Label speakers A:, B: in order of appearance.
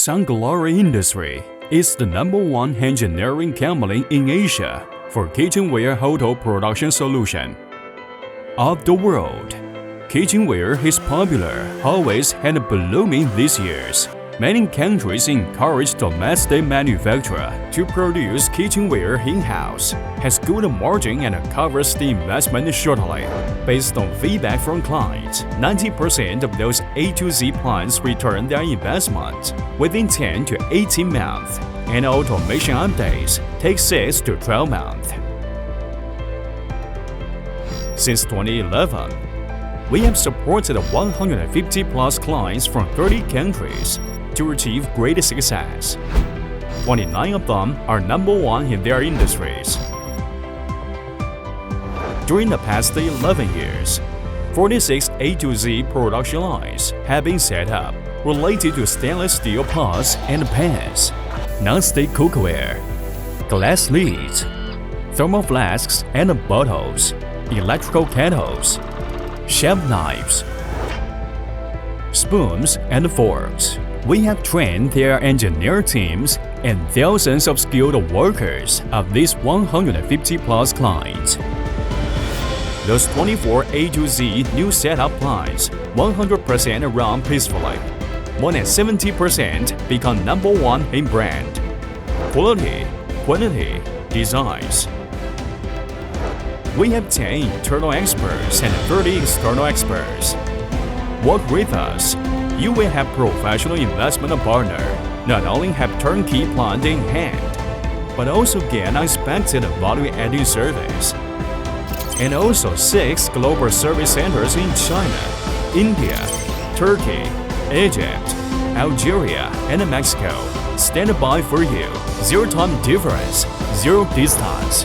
A: Sunglory Industry is the #1 engineering company in Asia for kitchenware hotel production solution. Of the world, kitchenware is popular always and blooming these years. Many countries encourage domestic manufacturer to produce kitchenware in-house, has good margin and covers the investment shortly. Based on feedback from clients, 90% of those A to Z plants return their investment within 10 to 18 months, and automation updates take 6 to 12 months. Since 2011, we have supported 150 plus clients from 30 countries to achieve great success. 29 of them are #1 in their industries. During the past 11 years, 46 A to Z production lines have been set up related to stainless steel pots and pans, non-stick cookware, glass lids, thermal flasks and bottles, electrical kettles, chef knives, spoons and forks. We have trained their engineer teams and thousands of skilled workers of these 150 plus clients. Those 24 A to Z new setup lines 100% run peacefully. More than 70% become #1 in brand, quality, quantity, designs. We have 10 internal experts and 30 external experts. Work with us. You will have professional investment partner, not only have turnkey plant in hand, but also get unexpected value-adding service. And also 6 global service centers in China, India, Turkey, Egypt, Algeria, and Mexico stand by for you. Zero time difference, zero distance.